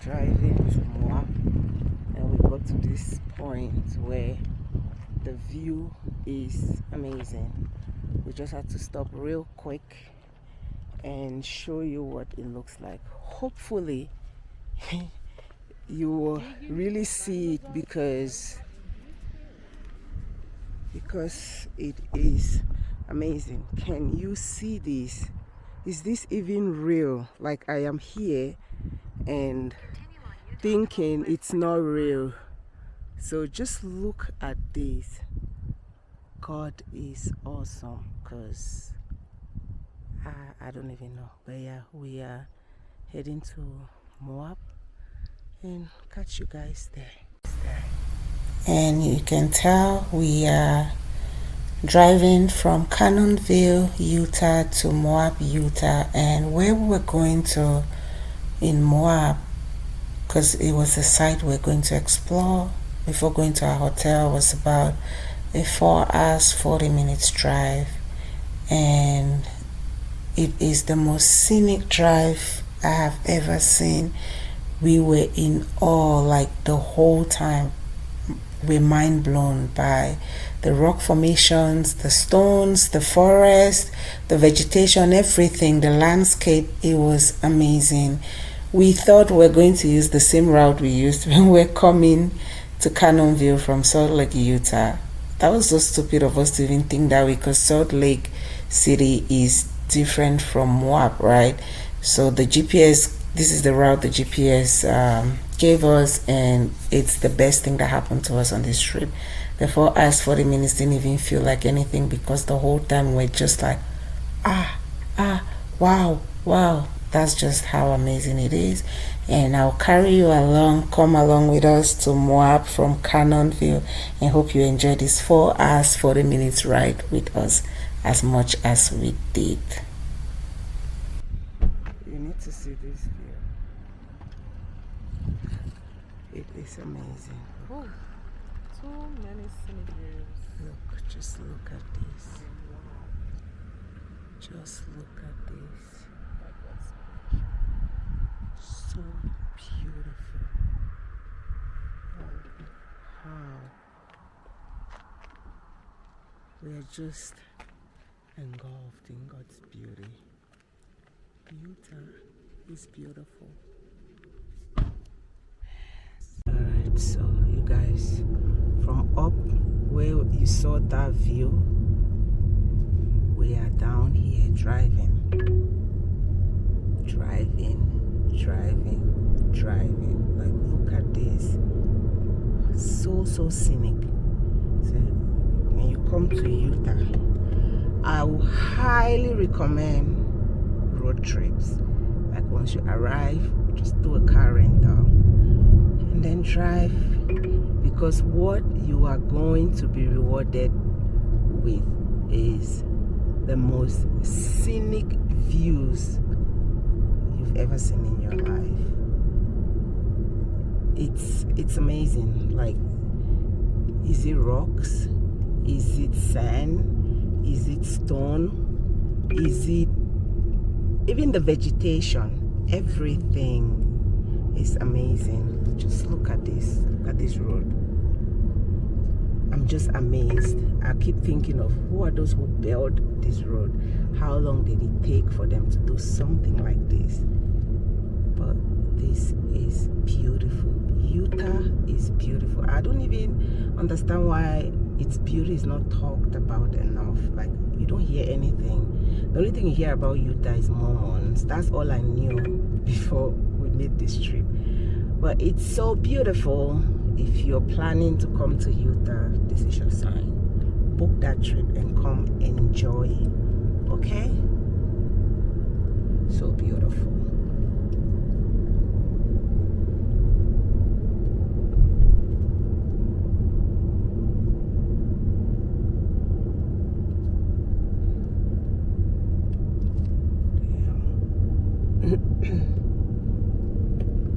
driving to Moab, and we got to this point where the view is amazing. We just had to stop real quick and show you what it looks like. Hopefully you will really see it because it is amazing. Can you see this? Is this even real? Like, I am here and thinking it's not real. So just look at this. God is awesome, because I don't even know. But yeah, we are heading to Moab and catch you guys there. And you can tell we are driving from Cannonville, Utah to Moab, Utah, and where we were going to in Moab, because it was a site we're going to explore before going to our hotel, was about a 4 hours 40 minutes drive, and it is the most scenic drive I have ever seen. We were in awe, like the whole time. We're mind blown by the rock formations, the stones, the forest, the vegetation, everything, the landscape. It was amazing. We thought we were going to use the same route we used when we were coming to Cannonville from Salt Lake, Utah. That was so stupid of us to even think that way, because Salt Lake City is different from Moab, right? So the GPS, this is the route the GPS gave us, and it's the best thing that happened to us on this trip. The 4 hours 40 minutes didn't even feel like anything, because the whole time we're just like, wow, that's just how amazing it is. And I'll carry you along, come along with us to Moab from Cannonville, and hope you enjoy this 4 hours 40 minutes ride with us as much as we did. You need to see this view. It is amazing. Oh, too many scenic views. Look, just look at this. Just look at this. So beautiful. Wow. We are just engulfed in God's beauty. Utah is beautiful. Alright, so you guys, from up where you saw that view, we are down here driving. Like, look at this. So scenic. So when you come to Utah, I will highly recommend road trips. Like, once you arrive, just do a car rental and then drive, because what you are going to be rewarded with is the most scenic views you've ever seen in your life. It's amazing. Like, is it rocks? Is it sand? Is it stone? Is it even the vegetation? Everything is amazing. Just look at this. Look at this road. I'm just amazed. I keep thinking of who are those who built this road? How long did it take for them to do something like this? But this is beautiful. Utah is beautiful. I don't even understand why its beauty is not talked about enough. Like, you don't hear anything. The only thing you hear about Utah is Mormons. That's all I knew before we made this trip. But it's so beautiful. If you're planning to come to Utah, this is your sign. Book that trip and come enjoy. Okay? So beautiful.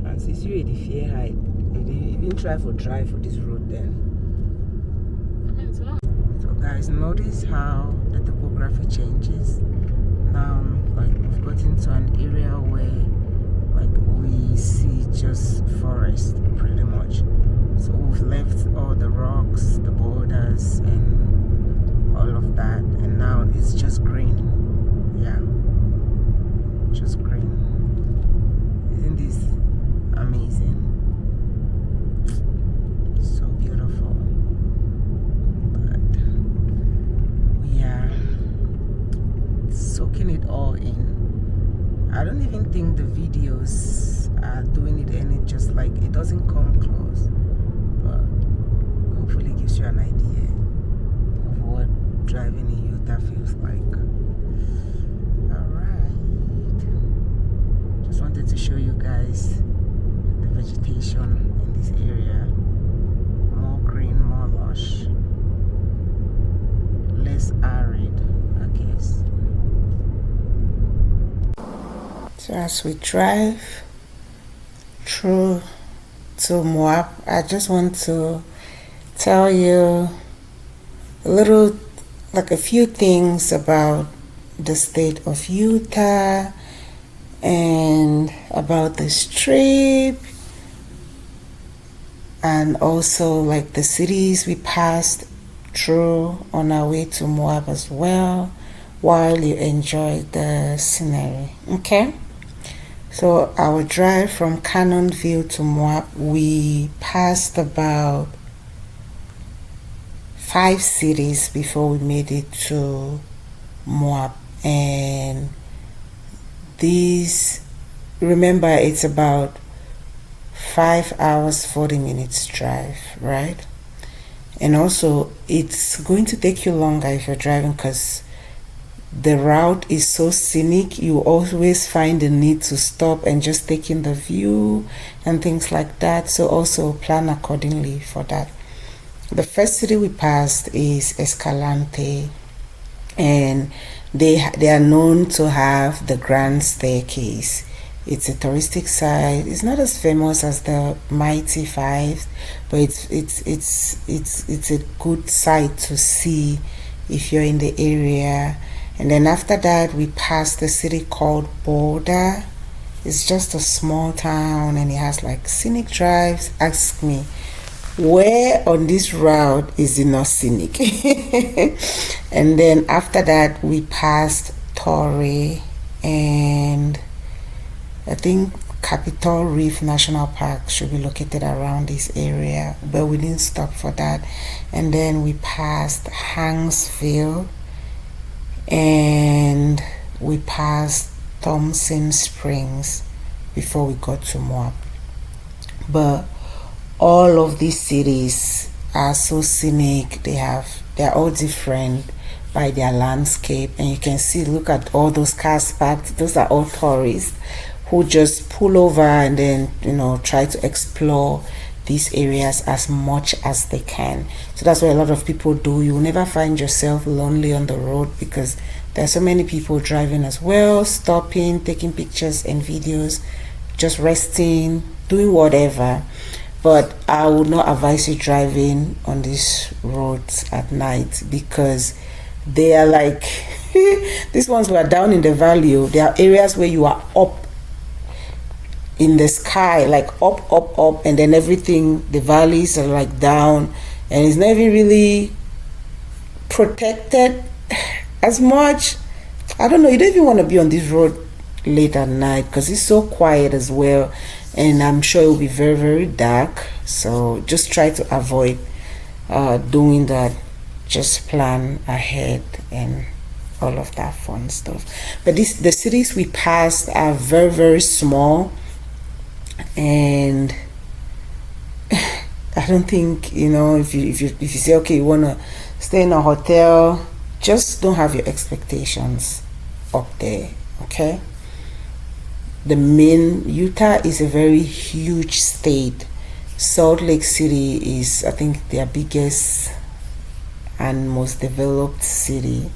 And since you the fear height, you didn't even try for drive for this road then. So guys, notice how the topography changes. Now, like, we've gotten to an area where, like, we see just draw in. I don't even think the videos are doing it any, just like it doesn't come close, but hopefully gives you an idea of what driving in Utah feels like. Alright, just wanted to show you guys the vegetation in this area. More green, more lush, less arid, I guess. So as we drive through to Moab, I just want to tell you a few things about the state of Utah and about this trip, and also like the cities we passed through on our way to Moab as well, while you enjoy the scenery. Okay, so our drive from Cannonville to Moab, we passed about 5 cities before we made it to Moab. And these, remember, it's about 5 hours 40 minutes drive, right? And also it's going to take you longer if you're driving, because the route is so scenic. You always find the need to stop and just take in the view and things like that, so also plan accordingly for that. The first city we passed is Escalante, and they are known to have the Grand Staircase. It's a touristic site. It's not as famous as the Mighty Five, but it's a good site to see if you're in the area. And then after that, we passed a city called Boulder. It's just a small town, and it has like scenic drives. Ask me, where on this route is it not scenic? And then after that, we passed Torrey, and I think Capitol Reef National Park should be located around this area, but we didn't stop for that. And then we passed Hanksville, and we passed Thompson Springs before we got to Moab. But all of these cities are so scenic. They're all different by their landscape, and you can see, look at all those cars parked. Those are all tourists who just pull over and then try to explore these areas as much as they can. So that's what a lot of people do. You will never find yourself lonely on the road, because there are so many people driving as well, stopping, taking pictures and videos, just resting, doing whatever. But I would not advise you driving on these roads at night, because they are like these ones were down in the valley. There are areas where you are up in the sky, like up, and then everything, the valleys are like down, and it's not even really protected as much. I don't know, you don't even want to be on this road late at night, because it's so quiet as well, and I'm sure it will be very, very dark. So just try to avoid doing that. Just plan ahead and all of that fun stuff. But the cities we passed are very, very small, and I don't think, if you say, okay, you want to stay in a hotel, just don't have your expectations up there, okay? The main, Utah is a very huge state. Salt Lake City is, I think, their biggest and most developed city.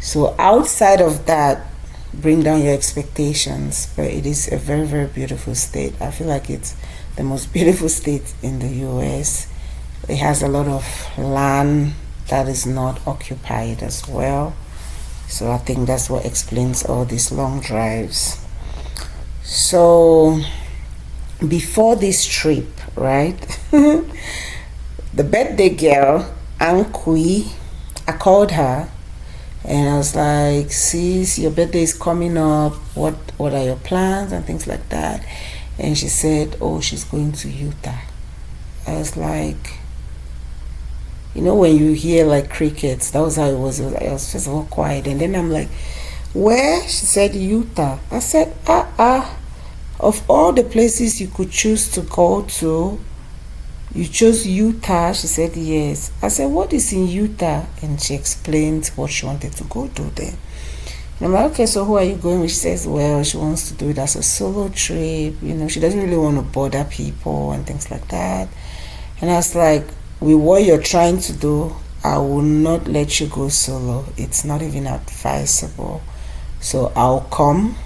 So outside of that, bring down your expectations. But it is a very, very beautiful state. I feel like it's the most beautiful state in the US. It has a lot of land that is not occupied as well. So I think that's what explains all these long drives. So before this trip, right, the birthday girl, Ankui, I called her and I was like, sis, your birthday is coming up. What are your plans and things like that? And she said, oh, she's going to Utah. I was like, when you hear like crickets, that was how it was. I was first of all quiet, and then I'm like, Where? She said, Utah. I said, of all the places you could choose to go to, you chose Utah? She said, yes. I said, what is in Utah? And she explained what she wanted to go do there. And I'm like, okay, so who are you going with? She says, well, she wants to do it as a solo trip. You know, she doesn't really want to bother people and things like that. And I was like, with what you're trying to do, I will not let you go solo. It's not even advisable. So I'll come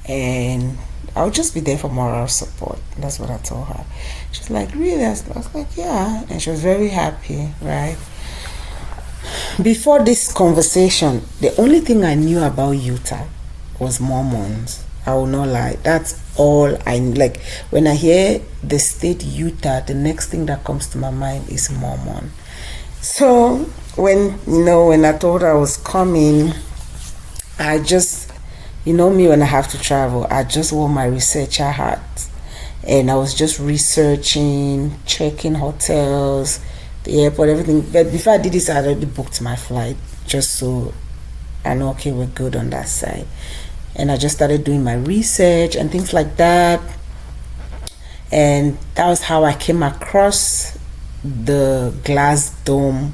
and I'll just be there for moral support. That's what I told her. She's like, really? I was like, yeah. And she was very happy, right? Before this conversation, the only thing I knew about Utah was Mormons. I will not lie. That's all I like. When I hear the state Utah, the next thing that comes to my mind is Mormon. So when I told her I was coming, I just, me when I have to travel, I just wore my researcher hat. And I was just researching, checking hotels, the airport, everything. But before I did this, I already booked my flight, just so I know, okay, we're good on that side. And I just started doing my research and things like that. And that was how I came across the glass dome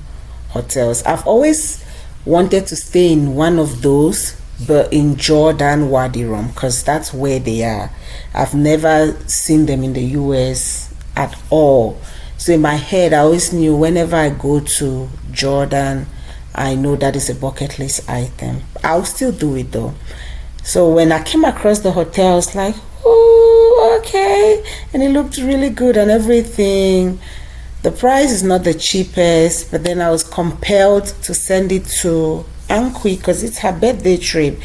hotels. I've always wanted to stay in one of those, but in Jordan Wadi Rum, because that's where they are. I've never seen them in the US at all. So in my head, I always knew whenever I go to Jordan, I know that is a bucket list item. I'll still do it though. So when I came across the hotel, I was like, oh, okay. And it looked really good and everything. The price is not the cheapest, but then I was compelled to send it to Anqui because it's her birthday trip.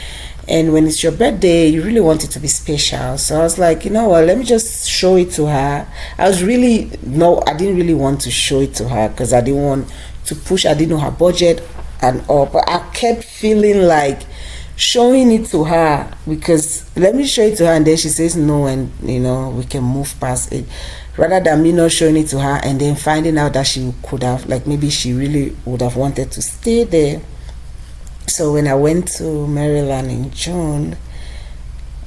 And when it's your birthday, you really want it to be special. So I was like, you know what, let me just show it to her. I didn't really want to show it to her because I didn't want to push. I didn't know her budget and all. But I kept feeling like showing it to her because let me show it to her and then she says no and, we can move past it. Rather than me not showing it to her and then finding out that she could have, like maybe she really would have wanted to stay there. So when I went to Maryland in June,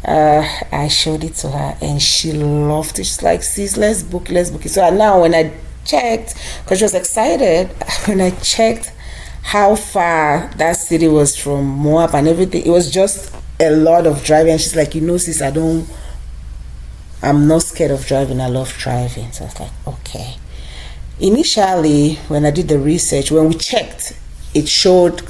I showed it to her and she loved it. She's like, sis, let's book it. So now when I checked, because she was excited, when I checked how far that city was from Moab and everything, it was just a lot of driving. And she's like, sis, I'm not scared of driving. I love driving. So I was like, okay. Initially, when I did the research, when we checked, it showed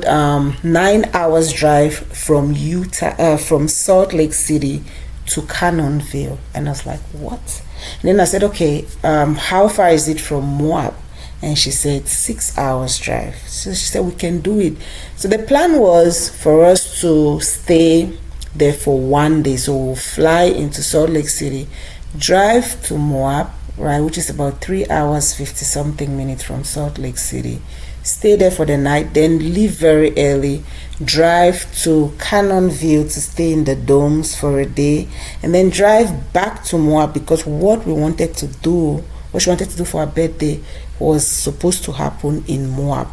9 hours drive from Utah, from Salt Lake City to Cannonville. And I was like, what? And then I said, okay, how far is it from Moab? And she said 6 hours drive. So she said we can do it. So the plan was for us to stay there for 1 day. So we'll fly into Salt Lake City, drive to Moab, right, which is about 3 hours 50 something minutes from Salt Lake City. Stay there for the night, then leave very early, drive to Cannonville to stay in the domes for a day, and then drive back to Moab because what she wanted to do for her birthday was supposed to happen in Moab.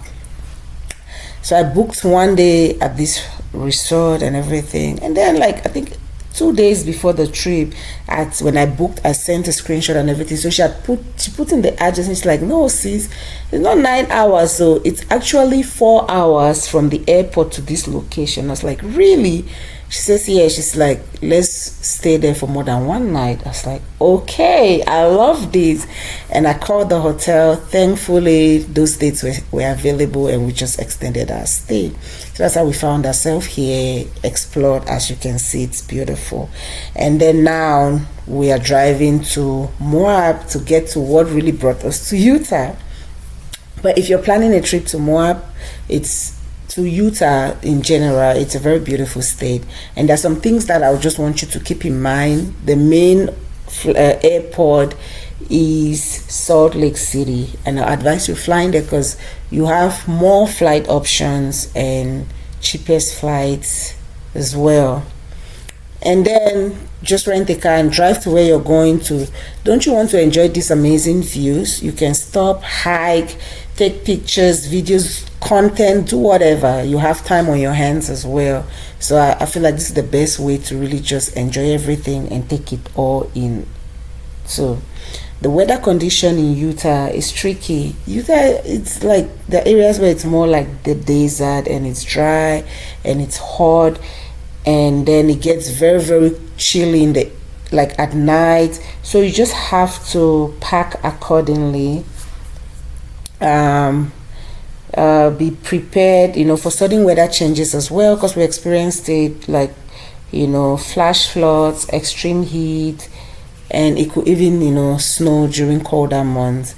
So I booked 1 day at this resort and everything, and then I think 2 days before the trip, when I booked, I sent a screenshot and everything. So she put in the address and she's like, no sis, it's not 9 hours, so it's actually 4 hours from the airport to this location. I was like, really? She says, yeah. She's like, let's stay there for more than one night. I was like, okay, I love this. And I called the hotel. Thankfully, those dates were available and we just extended our stay. So that's how we found ourselves here, explored. As you can see, it's beautiful. And then now we are driving to Moab to get to what really brought us to Utah. But if you're planning a trip to Moab, to Utah in general, it's a very beautiful state, and there's some things that I would just want you to keep in mind. The main airport is Salt Lake City, and I advise you flying there because you have more flight options and cheapest flights as well. And then just rent a car and drive to where you're going to. Don't you want to enjoy these amazing views? You can stop, hike, take pictures, videos, content, do whatever. You have time on your hands as well. So I feel like this is the best way to really just enjoy everything and take it all in. So the weather condition in Utah is tricky. Utah, it's like the areas where it's more like the desert and it's dry and it's hot, and then it gets very, very chilly in the like at night. So you just have to pack accordingly. Be prepared, for sudden weather changes as well, because we experienced it, like, flash floods, extreme heat, and it could even, snow during colder months.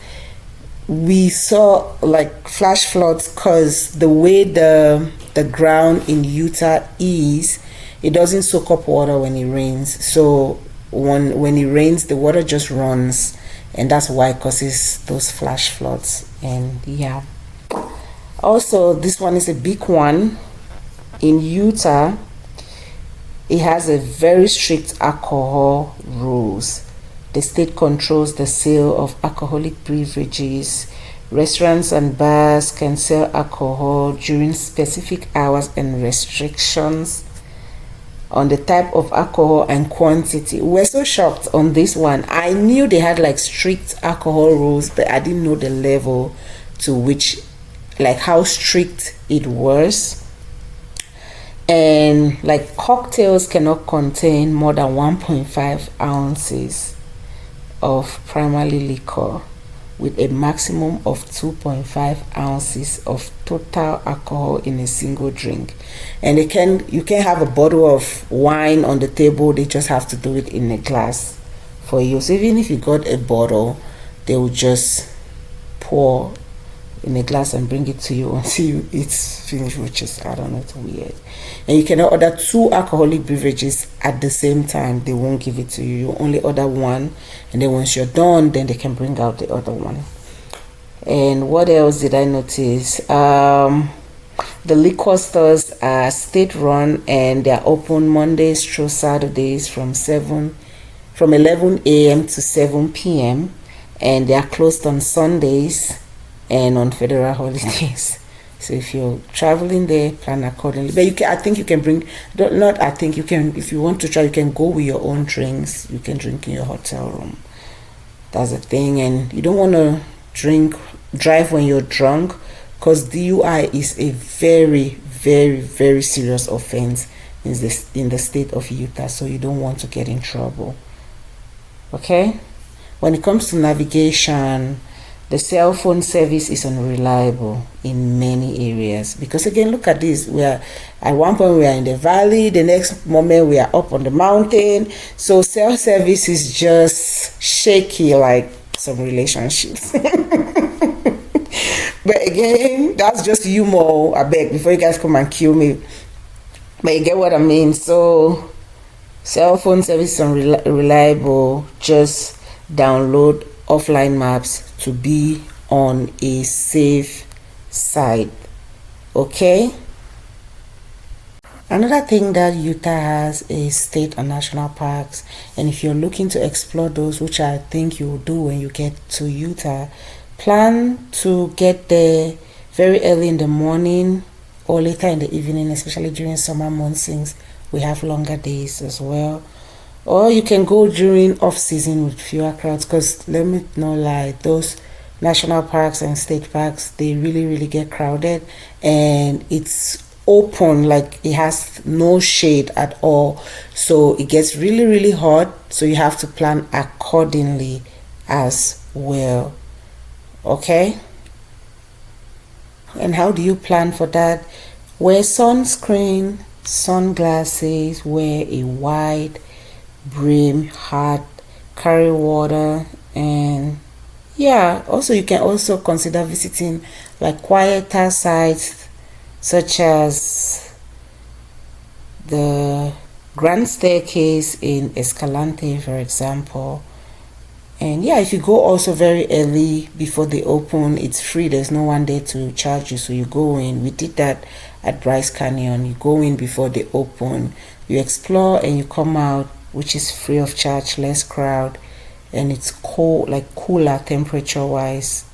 We saw like flash floods because the way the ground in Utah is, it doesn't soak up water when it rains. So when it rains, the water just runs, and that's why it causes those flash floods. And yeah, also this one is a big one in Utah. It has a very strict alcohol rules. The state controls the sale of alcoholic beverages. Restaurants and bars can sell alcohol during specific hours, and restrictions on the type of alcohol and quantity. We're so shocked on this one. I knew they had like strict alcohol rules, but I didn't know the level to which, like how strict it was. And like cocktails cannot contain more than 1.5 ounces of primary liquor, with a maximum of 2.5 ounces of total alcohol in a single drink. And you can have a bottle of wine on the table. They just have to do it in a glass for you. So even if you got a bottle, they will just pour in a glass and bring it to you until it's finished, which is, I don't know, it's weird. And you cannot order 2 alcoholic beverages at the same time. They won't give it to you. You only order one, and then once you're done, then they can bring out the other one. And what else did I notice? The liquor stores are state run, and they're open Mondays through Saturdays from 11 a.m. to 7 p.m. and they are closed on Sundays and on federal holidays. So if you're traveling there, plan accordingly. But you can bring, if you want to try, you can go with your own drinks. You can drink in your hotel room. That's the thing. And you don't want to drive when you're drunk, because DUI is a very, very, very serious offense in the state of Utah. So you don't want to get in trouble. Okay? When it comes to navigation, the cell phone service is unreliable in many areas, because again, look at this. At one point we are in the valley, the next moment we are up on the mountain. So cell service is just shaky, like some relationships. But again, that's just humor. I beg, before you guys come and kill me. But you get what I mean. So cell phone service is unreliable. Just download offline maps to be on a safe side. Okay? Another thing that Utah has is state and national parks, and if you're looking to explore those, which I think you will do when you get to Utah, plan to get there very early in the morning or later in the evening, especially during summer months, since we have longer days as well. Or you can go during off-season with fewer crowds, because let me not lie, those national parks and state parks, they really, really get crowded, and it's open, like it has no shade at all. So it gets really, really hot, so you have to plan accordingly as well. Okay? And how do you plan for that? Wear sunscreen, sunglasses, wear a wide brim hat, carry water, and yeah, also you can also consider visiting like quieter sites such as the Grand Staircase in Escalante, for example. And yeah, if you go also very early before they open, it's free. There's no one there to charge you, so you go in. We did that at Bryce Canyon. You go in before they open, you explore, and you come out, which is free of charge, less crowd, and it's cold, like cooler temperature wise.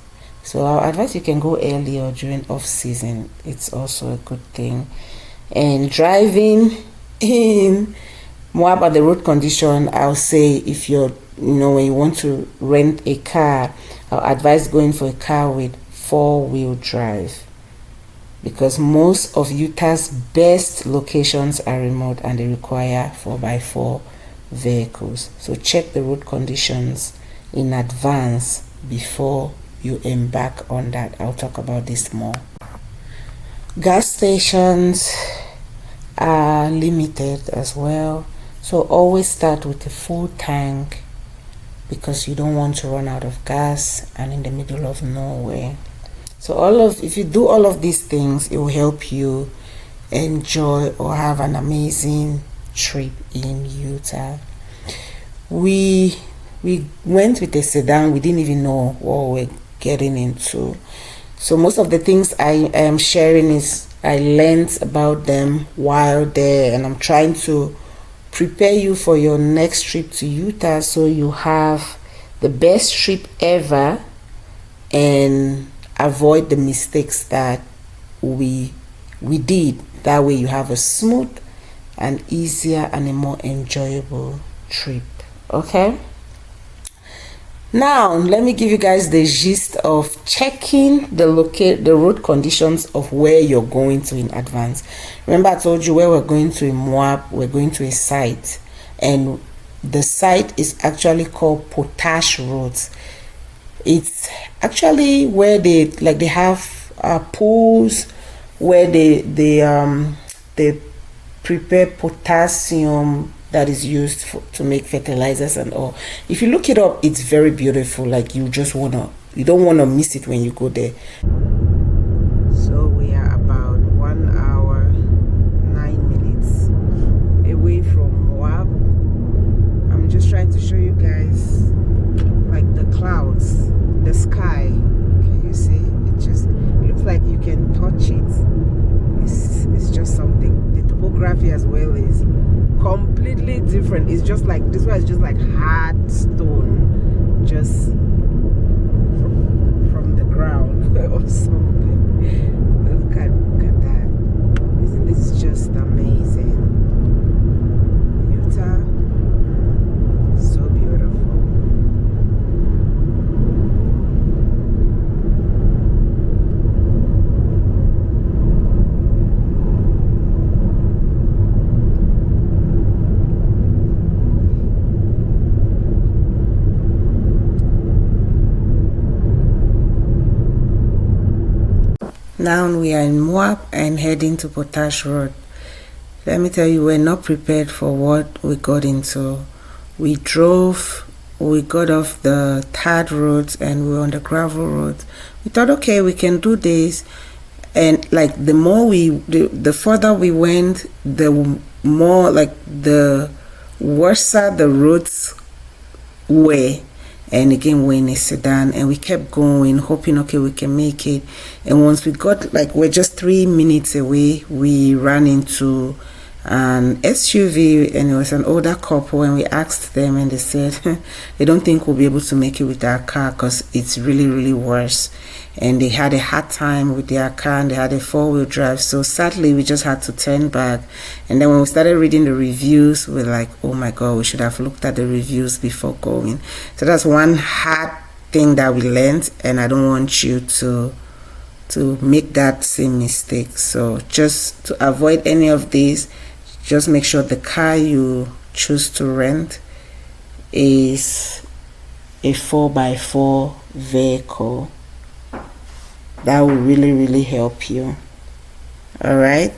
So I advise you can go early or during off season. It's also a good thing. And driving in Moab at the road condition, I'll say if you're, when you want to rent a car, I'll advise going for a car with 4-wheel drive, because most of Utah's best locations are remote and they require 4x4 vehicles. So check the road conditions in advance before you embark on that. I'll talk about this more. Gas stations are limited as well, so always start with a full tank, because you don't want to run out of gas and in the middle of nowhere. So if you do all of these things, it will help you enjoy or have an amazing trip in Utah. We went with a sedan. We didn't even know what we're getting into. So most of the things I am sharing is I learned about them while there, and I'm trying to prepare you for your next trip to Utah so you have the best trip ever and avoid the mistakes that we did. That way you have a smooth and easier and a more enjoyable trip. Okay, now let me give you guys the gist of checking the road conditions of where you're going to in advance. Remember I told you where we're going to in Moab, we're going to a site, and the site is actually called Potash Roads. It's actually where they have pools where they prepare potassium that is used to make fertilizers and all. If you look it up, it's very beautiful. Like you don't wanna miss it when you go there. So we are about 1 hour 9 minutes away from Moab. I'm just trying to show you guys like the clouds, the sky. Can you see? It looks like you can touch it. It's just something. The topography as well is completely different. It's just like this one is just like hard stone, just from the ground or something. Look at that. Isn't this just amazing? Utah, so beautiful. Now we are in Moab and heading to Potash Road. Let me tell you, we're not prepared for what we got into. We got off the tarred roads and we were on the gravel roads. We thought, okay, we can do this. And like the further we went, the more like the worse the roads were. And again, we're in a sedan and we kept going, hoping, okay, we can make it. And once we got, we're just 3 minutes away, we ran into an SUV, and it was an older couple, and we asked them and they said they don't think we'll be able to make it with our car because it's really, really worse. And they had a hard time with their car and they had a 4-wheel drive. So sadly, we just had to turn back. And then when we started reading the reviews, we're like, oh my God, we should have looked at the reviews before going. So that's one hard thing that we learned, and I don't want you to make that same mistake. So just to avoid any of these, just make sure the car you choose to rent is a 4x4 vehicle. That will really, really help you. Alright,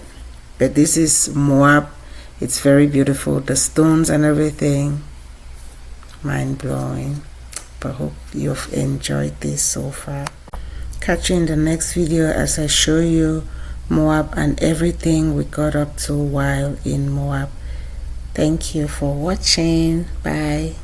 but this is Moab. It's very beautiful, the stones and everything, mind-blowing. But hope you've enjoyed this so far. Catch you in the next video as I show you Moab and everything we got up to while in Moab. Thank you for watching. Bye.